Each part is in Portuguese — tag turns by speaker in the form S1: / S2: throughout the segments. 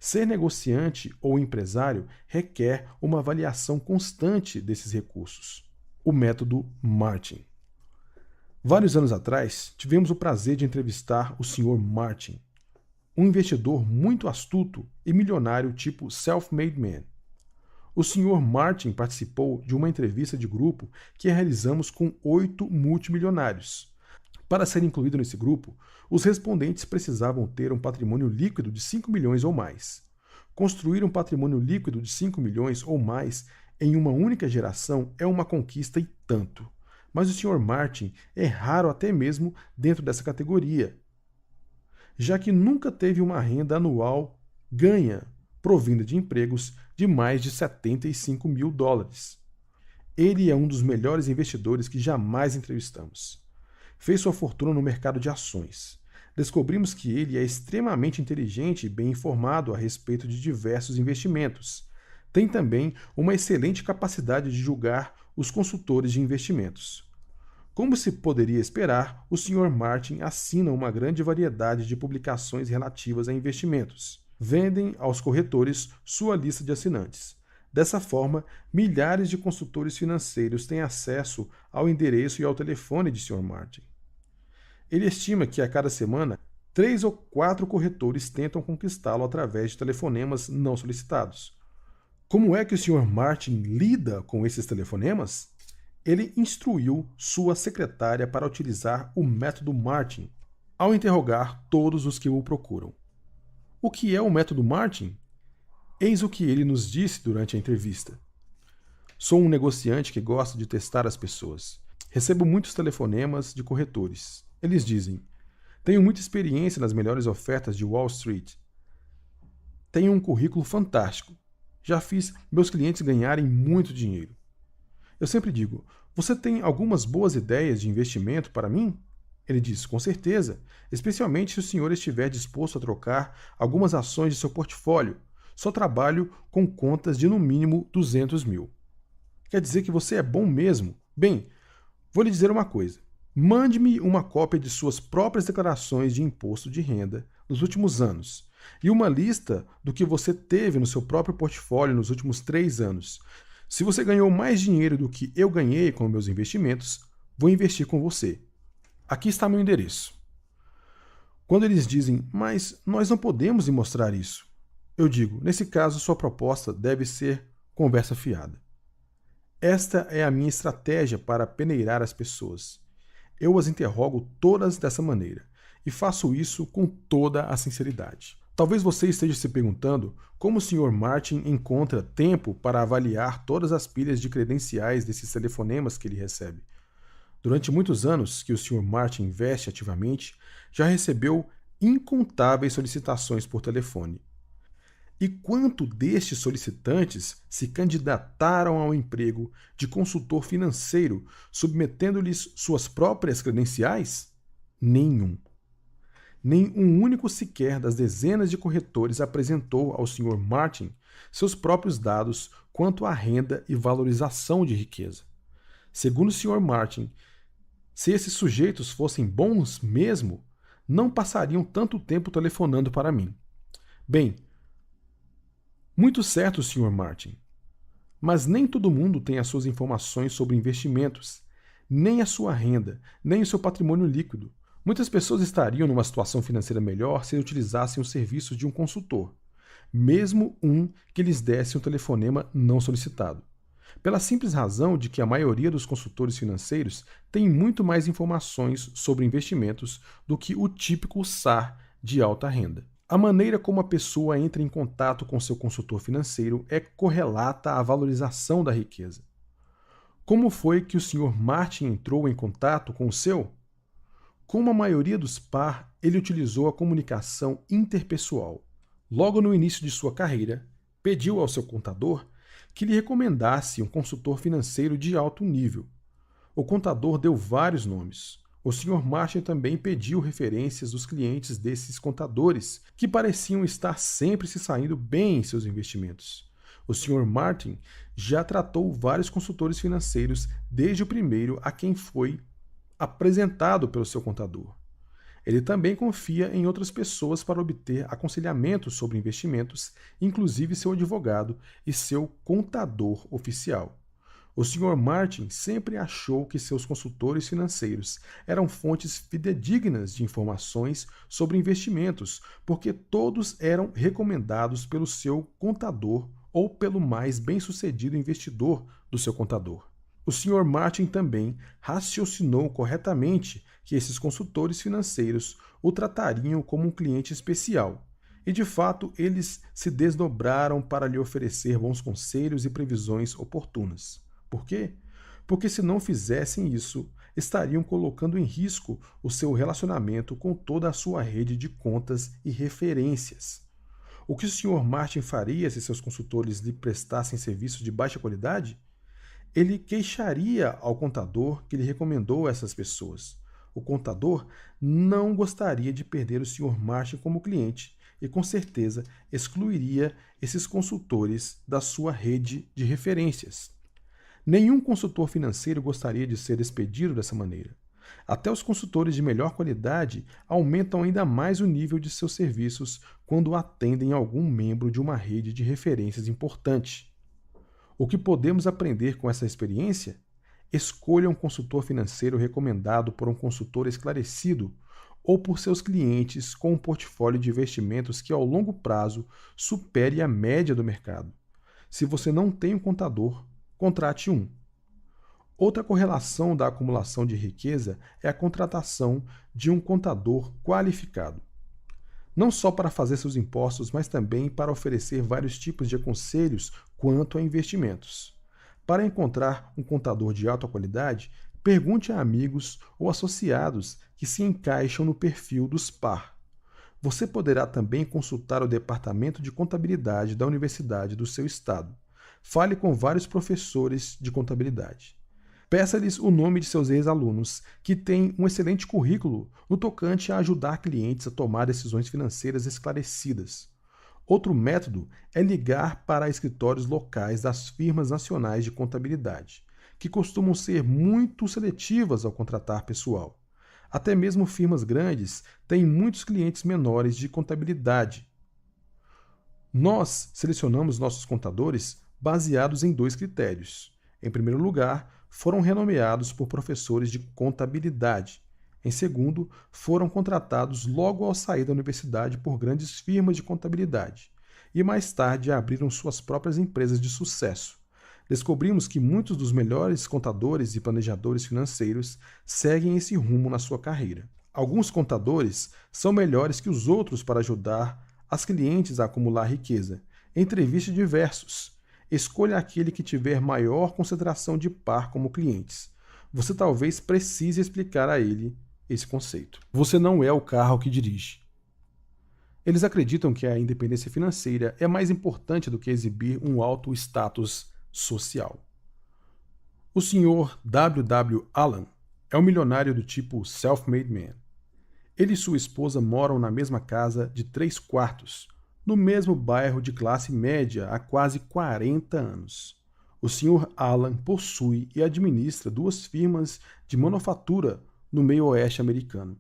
S1: Ser negociante ou empresário requer uma avaliação constante desses recursos. O método Martin. Vários anos atrás, tivemos o prazer de entrevistar o Sr. Martin, um investidor muito astuto e milionário tipo self-made man. O Sr. Martin participou de uma entrevista de grupo que realizamos com 8 multimilionários. Para ser incluído nesse grupo, os respondentes precisavam ter um patrimônio líquido de 5 milhões ou mais. Construir um patrimônio líquido de 5 milhões ou mais em uma única geração é uma conquista e tanto. Mas o Sr. Martin é raro até mesmo dentro dessa categoria, já que nunca teve uma renda anual ganha provinda de empregos de mais de 75 mil dólares. Ele é um dos melhores investidores que jamais entrevistamos. Fez sua fortuna no mercado de ações. Descobrimos que ele é extremamente inteligente e bem informado a respeito de diversos investimentos. Tem também uma excelente capacidade de julgar os consultores de investimentos. Como se poderia esperar, o Sr. Martin assina uma grande variedade de publicações relativas a investimentos. Vendem aos corretores sua lista de assinantes. Dessa forma, milhares de consultores financeiros têm acesso ao endereço e ao telefone de Sr. Martin. Ele estima que a cada semana, 3 ou 4 corretores tentam conquistá-lo através de telefonemas não solicitados. Como é que o Sr. Martin lida com esses telefonemas? Ele instruiu sua secretária para utilizar o método Martin ao interrogar todos os que o procuram. O que é o método Martin? Eis o que ele nos disse durante a entrevista. Sou um negociante que gosta de testar as pessoas. Recebo muitos telefonemas de corretores. Eles dizem: tenho muita experiência nas melhores ofertas de Wall Street. Tenho um currículo fantástico. Já fiz meus clientes ganharem muito dinheiro. Eu sempre digo: você tem algumas boas ideias de investimento para mim? Ele diz: com certeza, especialmente se o senhor estiver disposto a trocar algumas ações de seu portfólio. Só trabalho com contas de no mínimo 200 mil. Quer dizer que você é bom mesmo? Bem, vou lhe dizer uma coisa. Mande-me uma cópia de suas próprias declarações de imposto de renda nos últimos anos e uma lista do que você teve no seu próprio portfólio nos últimos 3 anos. Se você ganhou mais dinheiro do que eu ganhei com meus investimentos, vou investir com você. Aqui está meu endereço. Quando eles dizem: mas nós não podemos lhe mostrar isso, eu digo: nesse caso, sua proposta deve ser conversa fiada. Esta é a minha estratégia para peneirar as pessoas. Eu as interrogo todas dessa maneira, e faço isso com toda a sinceridade. Talvez você esteja se perguntando como o Sr. Martin encontra tempo para avaliar todas as pilhas de credenciais desses telefonemas que ele recebe. Durante muitos anos que o Sr. Martin investe ativamente, já recebeu incontáveis solicitações por telefone. E quanto destes solicitantes se candidataram ao emprego de consultor financeiro, submetendo-lhes suas próprias credenciais? Nenhum. Nem um único sequer das dezenas de corretores apresentou ao Sr. Martin seus próprios dados quanto à renda e valorização de riqueza. Segundo o Sr. Martin, se esses sujeitos fossem bons mesmo, não passariam tanto tempo telefonando para mim. Bem, muito certo, Sr. Martin. Mas nem todo mundo tem as suas informações sobre investimentos, nem a sua renda, nem o seu patrimônio líquido. Muitas pessoas estariam numa situação financeira melhor se utilizassem o serviço de um consultor, mesmo um que lhes desse um telefonema não solicitado. Pela simples razão de que a maioria dos consultores financeiros tem muito mais informações sobre investimentos do que o típico SAR de alta renda. A maneira como a pessoa entra em contato com seu consultor financeiro é correlata à valorização da riqueza. Como foi que o Sr. Martin entrou em contato com o seu? Como a maioria dos par, ele utilizou a comunicação interpessoal. Logo no início de sua carreira, pediu ao seu contador que lhe recomendasse um consultor financeiro de alto nível. O contador deu vários nomes. O Sr. Martin também pediu referências dos clientes desses contadores, que pareciam estar sempre se saindo bem em seus investimentos. O Sr. Martin já tratou vários consultores financeiros desde o primeiro a quem foi apresentado pelo seu contador. Ele também confia em outras pessoas para obter aconselhamento sobre investimentos, inclusive seu advogado e seu contador oficial. O Sr. Martin sempre achou que seus consultores financeiros eram fontes fidedignas de informações sobre investimentos, porque todos eram recomendados pelo seu contador ou pelo mais bem-sucedido investidor do seu contador. O Sr. Martin também raciocinou corretamente que esses consultores financeiros o tratariam como um cliente especial. E, de fato, eles se desdobraram para lhe oferecer bons conselhos e previsões oportunas. Por quê? Porque se não fizessem isso, estariam colocando em risco o seu relacionamento com toda a sua rede de contas e referências. O que o Sr. Martin faria se seus consultores lhe prestassem serviços de baixa qualidade? Ele queixaria ao contador que lhe recomendou essas pessoas. O contador não gostaria de perder o Sr. Martin como cliente e, com certeza, excluiria esses consultores da sua rede de referências. Nenhum consultor financeiro gostaria de ser despedido dessa maneira. Até os consultores de melhor qualidade aumentam ainda mais o nível de seus serviços quando atendem algum membro de uma rede de referências importante. O que podemos aprender com essa experiência? Escolha um consultor financeiro recomendado por um consultor esclarecido ou por seus clientes com um portfólio de investimentos que, ao longo prazo, supere a média do mercado. Se você não tem um contador, contrate um. Outra correlação da acumulação de riqueza é a contratação de um contador qualificado. Não só para fazer seus impostos, mas também para oferecer vários tipos de conselhos quanto a investimentos. Para encontrar um contador de alta qualidade, pergunte a amigos ou associados que se encaixam no perfil dos par. Você poderá também consultar o departamento de contabilidade da universidade do seu estado. Fale com vários professores de contabilidade. Peça-lhes o nome de seus ex-alunos, que têm um excelente currículo no tocante a ajudar clientes a tomar decisões financeiras esclarecidas. Outro método é ligar para escritórios locais das firmas nacionais de contabilidade, que costumam ser muito seletivas ao contratar pessoal. Até mesmo firmas grandes têm muitos clientes menores de contabilidade. Nós selecionamos nossos contadores baseados em 2 critérios. Em primeiro lugar, foram renomeados por professores de contabilidade. Em segundo, foram contratados logo ao sair da universidade por grandes firmas de contabilidade. E mais tarde abriram suas próprias empresas de sucesso. Descobrimos que muitos dos melhores contadores e planejadores financeiros seguem esse rumo na sua carreira. Alguns contadores são melhores que os outros para ajudar as clientes a acumular riqueza. Entreviste diversos. Escolha aquele que tiver maior concentração de par como clientes. Você talvez precise explicar a ele esse conceito. Você não é o carro que dirige. Eles acreditam que a independência financeira é mais importante do que exibir um alto status social. O Sr. W. Allen é um milionário do tipo self-made man. Ele e sua esposa moram na mesma casa de 3 quartos, no mesmo bairro de classe média há quase 40 anos. O Sr. Allen possui e administra 2 firmas de manufatura no meio-oeste americano.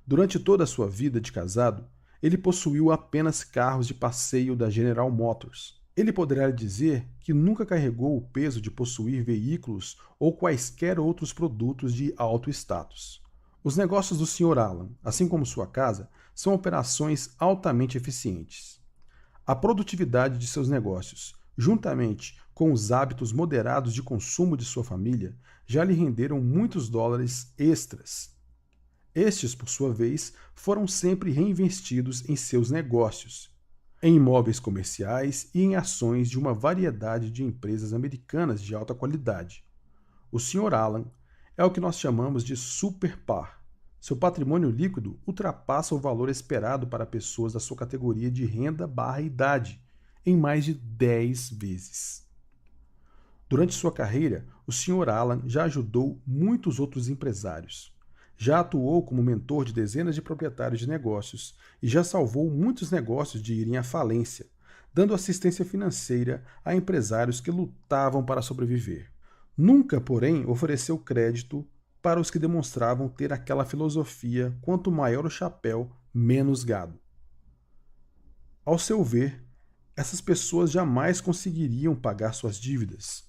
S1: Durante toda a sua vida de casado, ele possuiu apenas carros de passeio da General Motors. Ele poderá dizer que nunca carregou o peso de possuir veículos ou quaisquer outros produtos de alto status. Os negócios do Sr. Allen, assim como sua casa, são operações altamente eficientes. A produtividade de seus negócios, juntamente com os hábitos moderados de consumo de sua família, já lhe renderam muitos dólares extras. Estes, por sua vez, foram sempre reinvestidos em seus negócios, em imóveis comerciais e em ações de uma variedade de empresas americanas de alta qualidade. O Sr. Allen é o que nós chamamos de super par. Seu patrimônio líquido ultrapassa o valor esperado para pessoas da sua categoria de renda/idade em mais de 10 vezes. Durante sua carreira, o Sr. Allen já ajudou muitos outros empresários. Já atuou como mentor de dezenas de proprietários de negócios e já salvou muitos negócios de irem à falência, dando assistência financeira a empresários que lutavam para sobreviver. Nunca, porém, ofereceu crédito para os que demonstravam ter aquela filosofia: quanto maior o chapéu, menos gado. Ao seu ver, essas pessoas jamais conseguiriam pagar suas dívidas.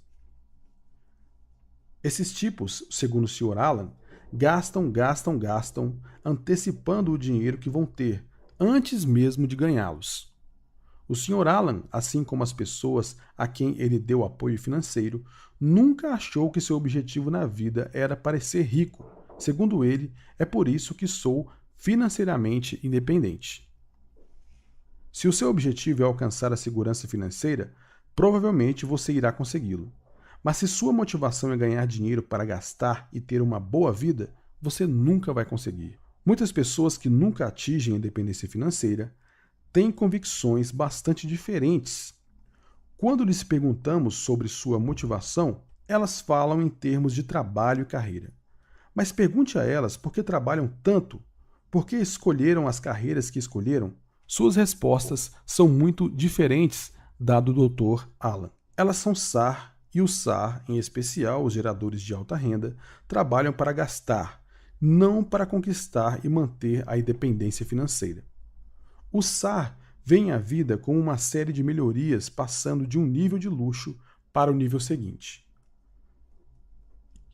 S1: Esses tipos, segundo o Sr. Alan, gastam, antecipando o dinheiro que vão ter, antes mesmo de ganhá-los. O Sr. Alan, assim como as pessoas a quem ele deu apoio financeiro, nunca achou que seu objetivo na vida era parecer rico. Segundo ele, é por isso que sou financeiramente independente. Se o seu objetivo é alcançar a segurança financeira, provavelmente você irá consegui-lo. Mas se sua motivação é ganhar dinheiro para gastar e ter uma boa vida, você nunca vai conseguir. Muitas pessoas que nunca atingem a independência financeira têm convicções bastante diferentes. Quando lhes perguntamos sobre sua motivação, elas falam em termos de trabalho e carreira. Mas pergunte a elas por que trabalham tanto, por que escolheram as carreiras que escolheram. Suas respostas são muito diferentes da do Dr. Alan. Elas são SAR, e os SAR, em especial os geradores de alta renda, trabalham para gastar, não para conquistar e manter a independência financeira. O SAR vê a vida como uma série de melhorias passando de um nível de luxo para o nível seguinte.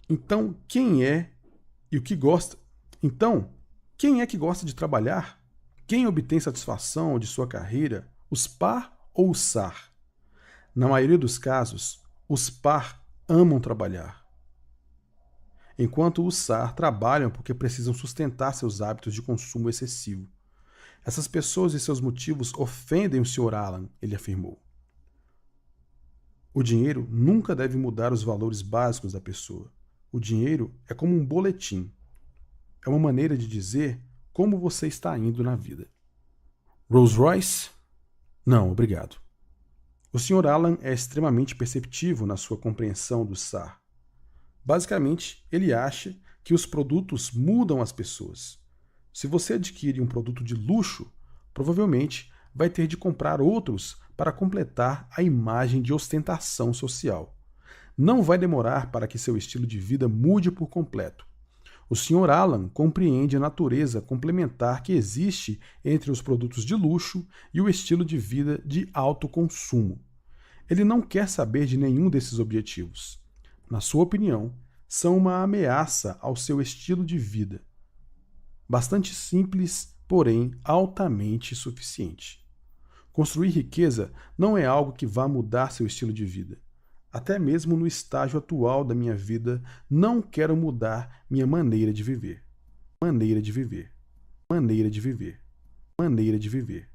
S1: Então, quem é que gosta de trabalhar? Quem obtém satisfação de sua carreira? Os PAR ou os SAR? Na maioria dos casos, os PAR amam trabalhar, enquanto os SAR trabalham porque precisam sustentar seus hábitos de consumo excessivo. Essas pessoas e seus motivos ofendem o Sr. Alan, ele afirmou. O dinheiro nunca deve mudar os valores básicos da pessoa. O dinheiro é como um boletim. É uma maneira de dizer como você está indo na vida. Rolls Royce? Não, obrigado. O Sr. Alan é extremamente perceptivo na sua compreensão do SAR. Basicamente, ele acha que os produtos mudam as pessoas. Se você adquire um produto de luxo, provavelmente vai ter de comprar outros para completar a imagem de ostentação social. Não vai demorar para que seu estilo de vida mude por completo. O Sr. Alan compreende a natureza complementar que existe entre os produtos de luxo e o estilo de vida de alto consumo. Ele não quer saber de nenhum desses objetivos. Na sua opinião, são uma ameaça ao seu estilo de vida. Bastante simples, porém altamente suficiente. Construir riqueza não é algo que vá mudar seu estilo de vida. Até mesmo no estágio atual da minha vida, não quero mudar minha maneira de viver. Maneira de viver. Maneira de viver. Maneira de viver.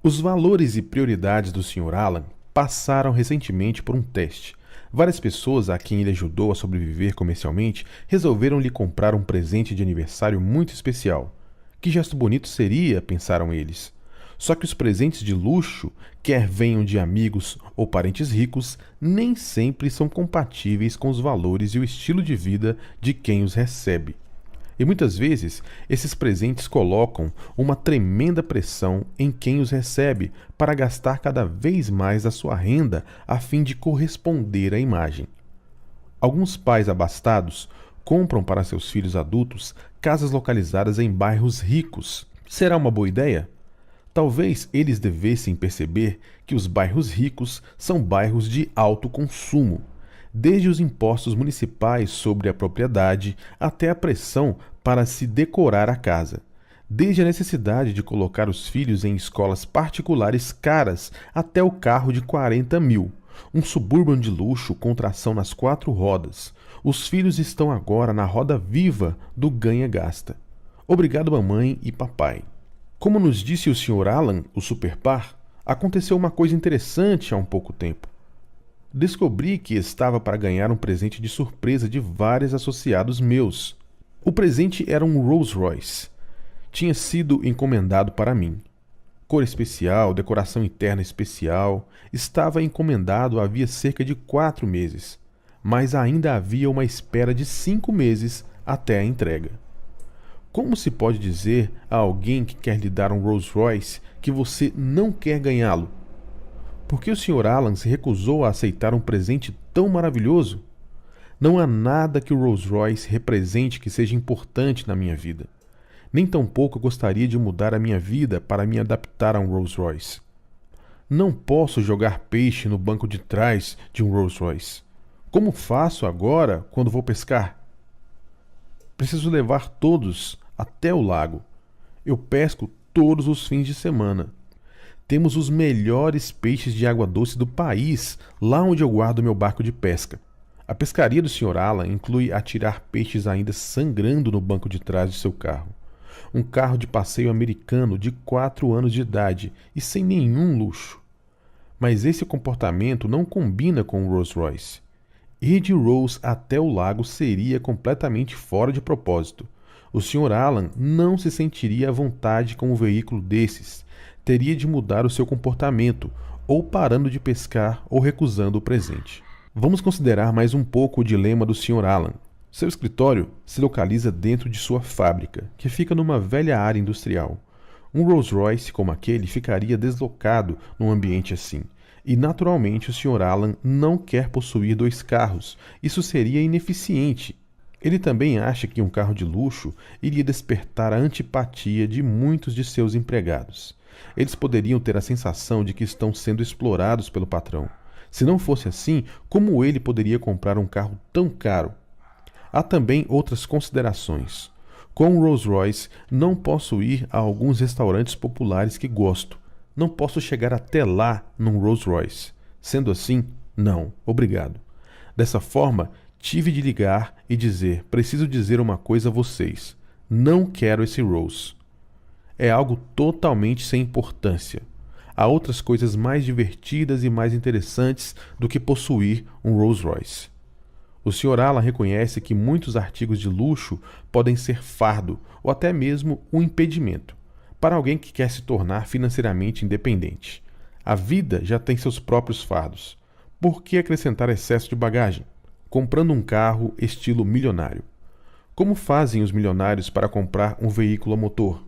S1: Os valores e prioridades do Sr. Alan passaram recentemente por um teste. Várias pessoas a quem ele ajudou a sobreviver comercialmente resolveram lhe comprar um presente de aniversário muito especial. Que gesto bonito seria, pensaram eles. Só que os presentes de luxo, quer venham de amigos ou parentes ricos, nem sempre são compatíveis com os valores e o estilo de vida de quem os recebe. E muitas vezes, esses presentes colocam uma tremenda pressão em quem os recebe para gastar cada vez mais da sua renda a fim de corresponder à imagem. Alguns pais abastados compram para seus filhos adultos casas localizadas em bairros ricos. Será uma boa ideia? Talvez eles devessem perceber que os bairros ricos são bairros de alto consumo, desde os impostos municipais sobre a propriedade até a pressão para se decorar a casa, desde a necessidade de colocar os filhos em escolas particulares caras até o carro de 40 mil, um Suburban de luxo com tração nas 4 rodas. Os filhos estão agora na roda viva do ganha-gasta. Obrigado, mamãe e papai. Como nos disse o Sr. Alan, o superpar, aconteceu uma coisa interessante há um pouco tempo. Descobri que estava para ganhar um presente de surpresa de vários associados meus. O presente era um Rolls Royce. Tinha sido encomendado para mim. Cor especial, decoração interna especial. Estava encomendado havia cerca de 4 meses, mas ainda havia uma espera de 5 meses até a entrega. Como se pode dizer a alguém que quer lhe dar um Rolls Royce que você não quer ganhá-lo? Por que o Sr. Alan se recusou a aceitar um presente tão maravilhoso? Não há nada que o Rolls-Royce represente que seja importante na minha vida. Nem tampouco eu gostaria de mudar a minha vida para me adaptar a um Rolls-Royce. Não posso jogar peixe no banco de trás de um Rolls-Royce. Como faço agora quando vou pescar? Preciso levar todos até o lago. Eu pesco todos os fins de semana. Temos os melhores peixes de água doce do país, lá onde eu guardo meu barco de pesca. A pescaria do Sr. Alan inclui atirar peixes ainda sangrando no banco de trás de seu carro. Um carro de passeio americano de 4 anos de idade e sem nenhum luxo. Mas esse comportamento não combina com o Rolls-Royce. Ir de Rolls até o lago seria completamente fora de propósito. O Sr. Alan não se sentiria à vontade com um veículo desses. Teria de mudar o seu comportamento, ou parando de pescar ou recusando o presente. Vamos considerar mais um pouco o dilema do Sr. Alan. Seu escritório se localiza dentro de sua fábrica, que fica numa velha área industrial. Um Rolls-Royce como aquele ficaria deslocado num ambiente assim. E naturalmente o Sr. Alan não quer possuir 2 carros. Isso seria ineficiente. Ele também acha que um carro de luxo iria despertar a antipatia de muitos de seus empregados. Eles poderiam ter a sensação de que estão sendo explorados pelo patrão. Se não fosse assim, como ele poderia comprar um carro tão caro? Há também outras considerações. Com o Rolls-Royce, não posso ir a alguns restaurantes populares que gosto. Não posso chegar até lá num Rolls-Royce. Sendo assim, não, obrigado. Dessa forma, tive de ligar e dizer: preciso dizer uma coisa a vocês. Não quero esse Rolls. É algo totalmente sem importância. Há outras coisas mais divertidas e mais interessantes do que possuir um Rolls-Royce. O Sr. Alan reconhece que muitos artigos de luxo podem ser fardo ou até mesmo um impedimento para alguém que quer se tornar financeiramente independente. A vida já tem seus próprios fardos. Por que acrescentar excesso de bagagem? Comprando um carro estilo milionário. Como fazem os milionários para comprar um veículo a motor?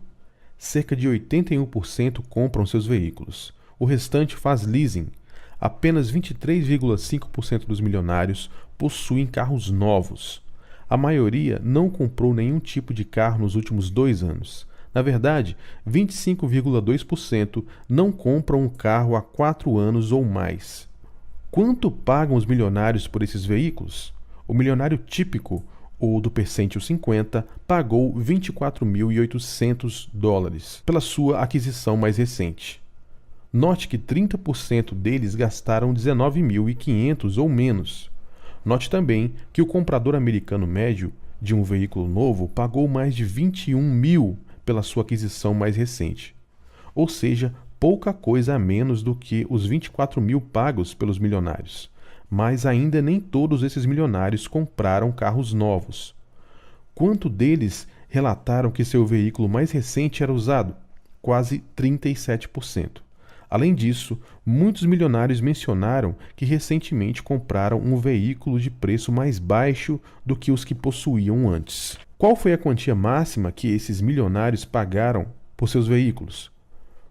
S1: Cerca de 81% compram seus veículos. O restante faz leasing. Apenas 23,5% dos milionários possuem carros novos. A maioria não comprou nenhum tipo de carro nos últimos 2 anos. Na verdade, 25,2% não compram um carro há 4 anos ou mais. Quanto pagam os milionários por esses veículos? O milionário típico, o do percentile 50, pagou $24.800 pela sua aquisição mais recente. Note que 30% deles gastaram $19.500 ou menos. Note também que o comprador americano médio de um veículo novo pagou mais de $21.000 pela sua aquisição mais recente. Ou seja, pouca coisa a menos do que os $24.000 pagos pelos milionários. Mas ainda nem todos esses milionários compraram carros novos. Quanto deles relataram que seu veículo mais recente era usado? Quase 37%. Além disso, muitos milionários mencionaram que recentemente compraram um veículo de preço mais baixo do que os que possuíam antes. Qual foi a quantia máxima que esses milionários pagaram por seus veículos?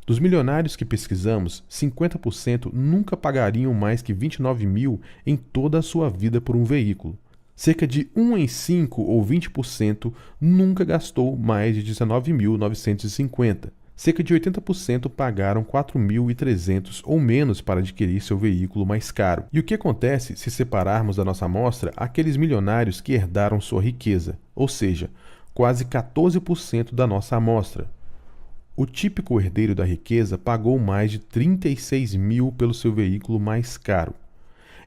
S1: Dos milionários que pesquisamos, 50% nunca pagariam mais que $29.000 em toda a sua vida por um veículo. Cerca de 1 em 5 ou 20% nunca gastou mais de $19.950. Cerca de 80% pagaram $4.300 ou menos para adquirir seu veículo mais caro. E o que acontece se separarmos da nossa amostra aqueles milionários que herdaram sua riqueza, ou seja, quase 14% da nossa amostra? O típico herdeiro da riqueza pagou mais de $36.000 pelo seu veículo mais caro.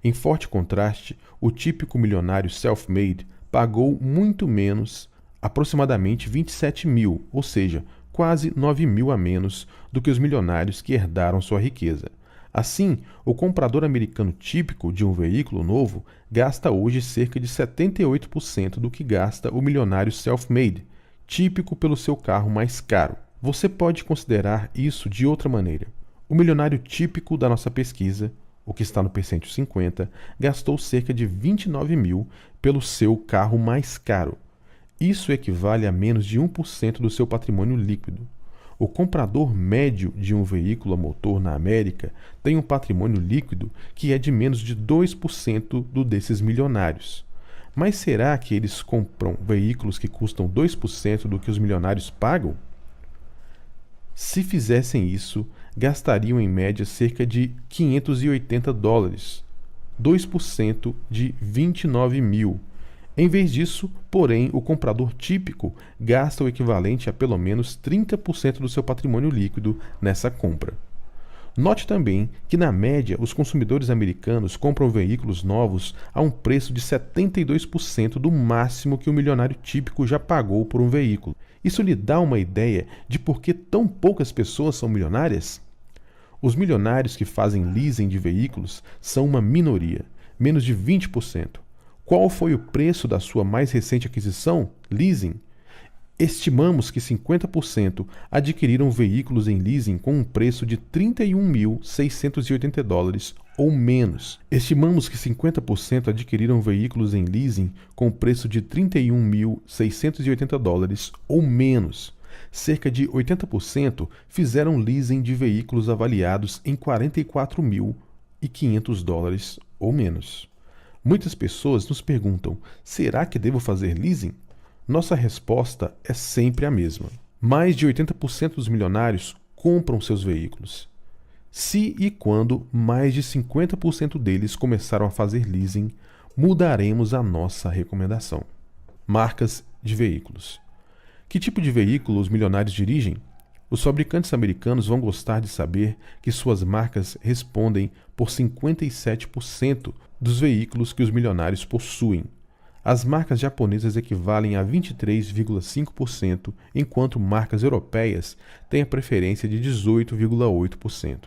S1: Em forte contraste, o típico milionário self-made pagou muito menos, aproximadamente $27.000, ou seja, quase $9.000 a menos do que os milionários que herdaram sua riqueza. Assim, o comprador americano típico de um veículo novo gasta hoje cerca de 78% do que gasta o milionário self-made, típico pelo seu carro mais caro. Você pode considerar isso de outra maneira. O milionário típico da nossa pesquisa, o que está no percentile 50, gastou cerca de $29.000 pelo seu carro mais caro. Isso equivale a menos de 1% do seu patrimônio líquido. O comprador médio de um veículo a motor na América tem um patrimônio líquido que é de menos de 2% do desses milionários. Mas será que eles compram veículos que custam 2% do que os milionários pagam? Se fizessem isso, gastariam em média cerca de $580, 2% de 29 mil. Em vez disso, porém, o comprador típico gasta o equivalente a pelo menos 30% do seu patrimônio líquido nessa compra. Note também que, na média, os consumidores americanos compram veículos novos a um preço de 72% do máximo que o milionário típico já pagou por um veículo. Isso lhe dá uma ideia de por que tão poucas pessoas são milionárias? Os milionários que fazem leasing de veículos são uma minoria, menos de 20%. Qual foi o preço da sua mais recente aquisição? Leasing? Estimamos que 50% adquiriram veículos em leasing com um preço de $31.680 ou menos. Estimamos que 50% adquiriram veículos em leasing com preço de $31.680 ou menos. Cerca de 80% fizeram leasing de veículos avaliados em $44.500 ou menos. Muitas pessoas nos perguntam: será que devo fazer leasing? Nossa resposta é sempre a mesma. Mais de 80% dos milionários compram seus veículos. Se e quando mais de 50% deles começaram a fazer leasing, mudaremos a nossa recomendação. Marcas de veículos. Que tipo de veículo os milionários dirigem? Os fabricantes americanos vão gostar de saber que suas marcas respondem por 57% dos veículos que os milionários possuem. As marcas japonesas equivalem a 23,5%, enquanto marcas europeias têm a preferência de 18,8%.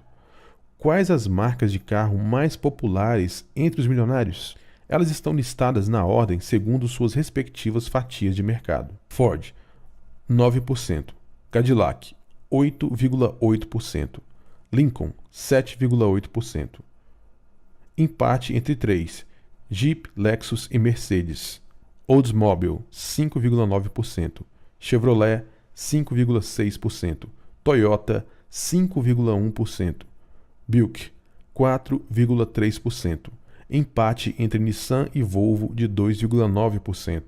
S1: Quais as marcas de carro mais populares entre os milionários? Elas estão listadas na ordem segundo suas respectivas fatias de mercado. Ford, 9%. Cadillac, 8,8%. Lincoln, 7,8%. Empate entre três: Jeep, Lexus e Mercedes. Oldsmobile, 5,9%. Chevrolet, 5,6%. Toyota, 5,1%. Buick, 4,3%. Empate entre Nissan e Volvo de 2,9%.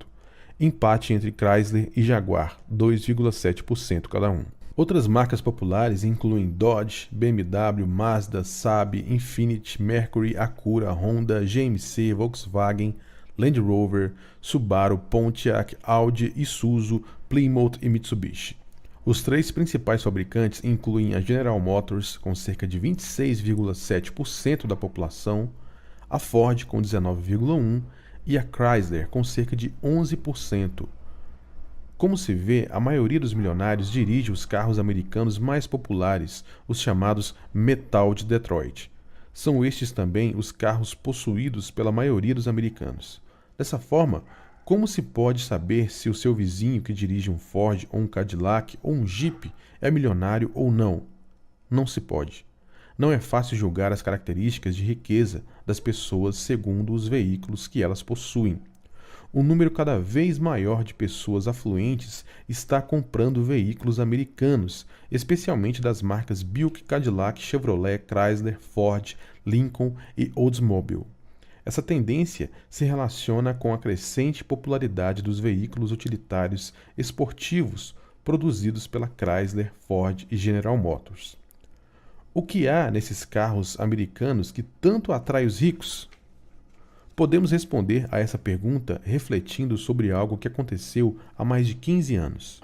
S1: Empate entre Chrysler e Jaguar, 2,7% cada um. Outras marcas populares incluem Dodge, BMW, Mazda, Saab, Infiniti, Mercury, Acura, Honda, GMC, Volkswagen, Land Rover, Subaru, Pontiac, Audi, Isuzu, Plymouth e Mitsubishi. Os três principais fabricantes incluem a General Motors, com cerca de 26,7% da população, a Ford, com 19,1%, e a Chrysler, com cerca de 11%. Como se vê, a maioria dos milionários dirige os carros americanos mais populares, os chamados metal de Detroit. São estes também os carros possuídos pela maioria dos americanos. Dessa forma, como se pode saber se o seu vizinho que dirige um Ford ou um Cadillac ou um Jeep é milionário ou não? Não se pode. Não é fácil julgar as características de riqueza das pessoas segundo os veículos que elas possuem. Um número cada vez maior de pessoas afluentes está comprando veículos americanos, especialmente das marcas Buick, Cadillac, Chevrolet, Chrysler, Ford, Lincoln e Oldsmobile. Essa tendência se relaciona com a crescente popularidade dos veículos utilitários esportivos produzidos pela Chrysler, Ford e General Motors. O que há nesses carros americanos que tanto atrai os ricos? Podemos responder a essa pergunta refletindo sobre algo que aconteceu há mais de 15 anos.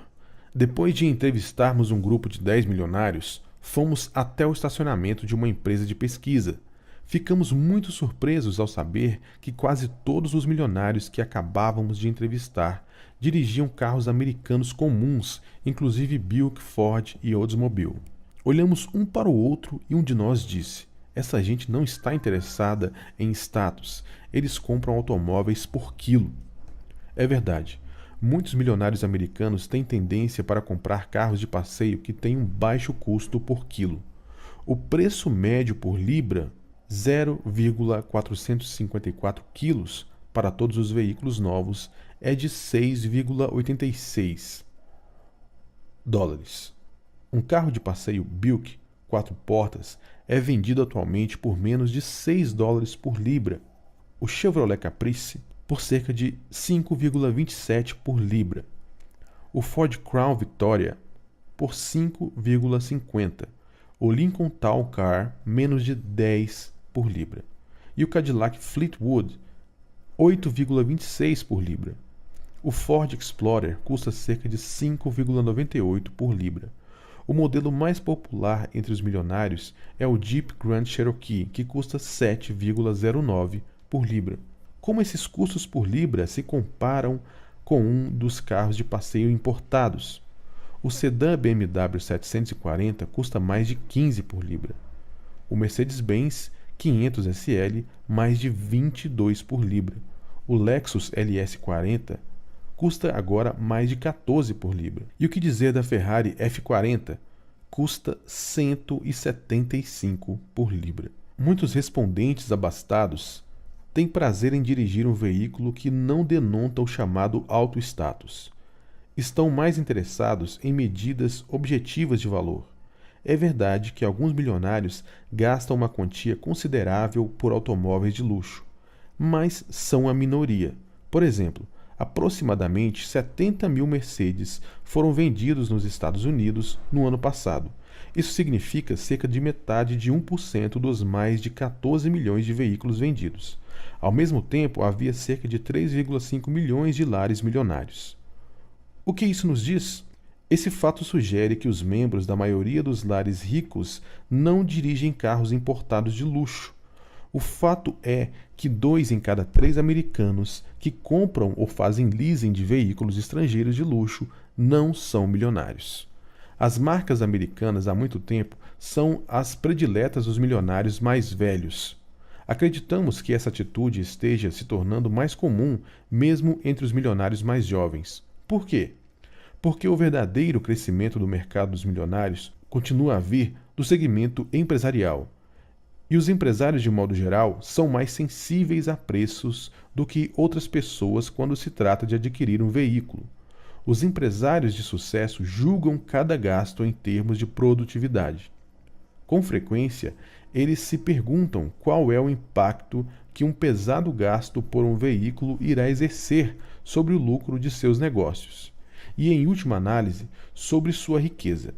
S1: Depois de entrevistarmos um grupo de 10 milionários, fomos até o estacionamento de uma empresa de pesquisa. Ficamos muito surpresos ao saber que quase todos os milionários que acabávamos de entrevistar dirigiam carros americanos comuns, inclusive Buick, Ford e Oldsmobile. Olhamos um para o outro e um de nós disse: essa gente não está interessada em status, eles compram automóveis por quilo. É verdade, muitos milionários americanos têm tendência para comprar carros de passeio que têm um baixo custo por quilo. O preço médio por libra, 0,454 quilos, para todos os veículos novos, é de 6,86 dólares. Um carro de passeio Buick 4 portas é vendido atualmente por menos de 6 dólares por libra. O Chevrolet Caprice por cerca de 5,27 por libra. O Ford Crown Victoria por 5,50. O Lincoln Town Car menos de 10 por libra. E o Cadillac Fleetwood 8,26 por libra. O Ford Explorer custa cerca de 5,98 por libra. O modelo mais popular entre os milionários é o Jeep Grand Cherokee, que custa 7,09 por libra. Como esses custos por libra se comparam com um dos carros de passeio importados? O sedã BMW 740 custa mais de 15 por libra. O Mercedes-Benz 500 SL mais de 22 por libra. O Lexus LS40 custa agora mais de 14 por libra. E o que dizer da Ferrari F40? Custa 175 por libra. Muitos respondentes abastados têm prazer em dirigir um veículo que não denota o chamado alto status. Estão mais interessados em medidas objetivas de valor. É verdade que alguns milionários gastam uma quantia considerável por automóveis de luxo, mas são a minoria. Por exemplo, aproximadamente 70 mil Mercedes foram vendidos nos Estados Unidos no ano passado. Isso significa cerca de metade de 1% dos mais de 14 milhões de veículos vendidos. Ao mesmo tempo, havia cerca de 3,5 milhões de lares milionários. O que isso nos diz? Esse fato sugere que os membros da maioria dos lares ricos não dirigem carros importados de luxo. O fato é que 2 em cada 3 americanos que compram ou fazem leasing de veículos estrangeiros de luxo não são milionários. As marcas americanas há muito tempo são as prediletas dos milionários mais velhos. Acreditamos que essa atitude esteja se tornando mais comum mesmo entre os milionários mais jovens. Por quê? Porque o verdadeiro crescimento do mercado dos milionários continua a vir do segmento empresarial. E os empresários, de modo geral, são mais sensíveis a preços do que outras pessoas quando se trata de adquirir um veículo. Os empresários de sucesso julgam cada gasto em termos de produtividade. Com frequência, eles se perguntam qual é o impacto que um pesado gasto por um veículo irá exercer sobre o lucro de seus negócios e, em última análise, sobre sua riqueza.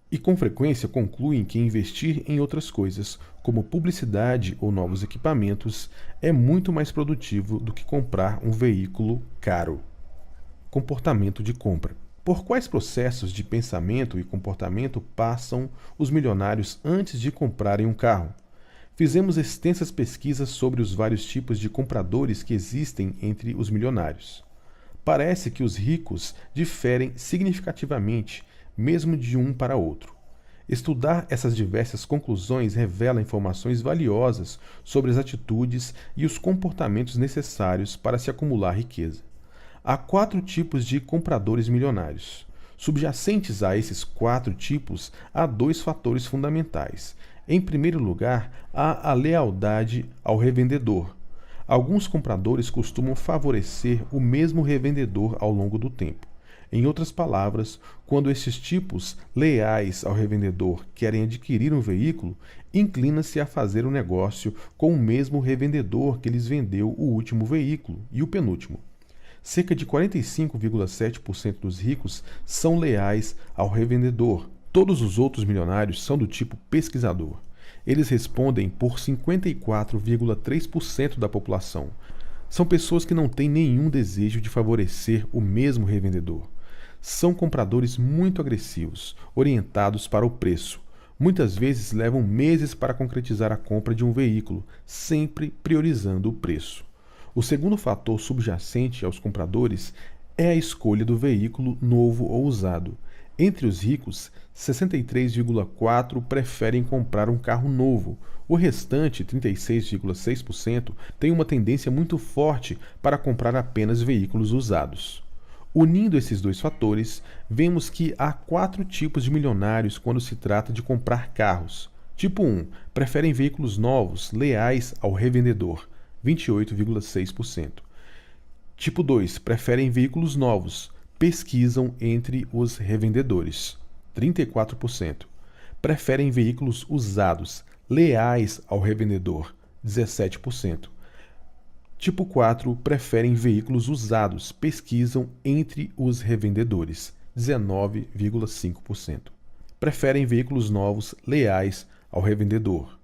S1: E com frequência concluem que investir em outras coisas, como publicidade ou novos equipamentos, é muito mais produtivo do que comprar um veículo caro. Comportamento de compra. Por quais processos de pensamento e comportamento passam os milionários antes de comprarem um carro? Fizemos extensas pesquisas sobre os vários tipos de compradores que existem entre os milionários. Parece que os ricos diferem significativamente, mesmo de um para outro. Estudar essas diversas conclusões revela informações valiosas sobre as atitudes e os comportamentos necessários para se acumular riqueza. Há 4 tipos de compradores milionários. Subjacentes a esses 4 tipos, há 2 fatores fundamentais. Em primeiro lugar, há a lealdade ao revendedor. Alguns compradores costumam favorecer o mesmo revendedor ao longo do tempo. Em outras palavras, quando esses tipos leais ao revendedor querem adquirir um veículo, inclina-se a fazer um negócio com o mesmo revendedor que lhes vendeu o último veículo e o penúltimo. Cerca de 45,7% dos ricos são leais ao revendedor. Todos os outros milionários são do tipo pesquisador. Eles respondem por 54,3% da população. São pessoas que não têm nenhum desejo de favorecer o mesmo revendedor. São compradores muito agressivos, orientados para o preço. Muitas vezes levam meses para concretizar a compra de um veículo, sempre priorizando o preço. O segundo fator subjacente aos compradores é a escolha do veículo novo ou usado. Entre os ricos, 63,4% preferem comprar um carro novo. O restante, 36,6%, tem uma tendência muito forte para comprar apenas veículos usados. Unindo esses 2 fatores, vemos que há 4 tipos de milionários quando se trata de comprar carros. Tipo 1, preferem veículos novos, leais ao revendedor, 28,6%. Tipo 2, preferem veículos novos, pesquisam entre os revendedores, 34%. Preferem veículos usados, leais ao revendedor, 17%. Tipo 4 preferem veículos usados, pesquisam entre os revendedores, 19,5%. Preferem veículos novos, leais ao revendedor,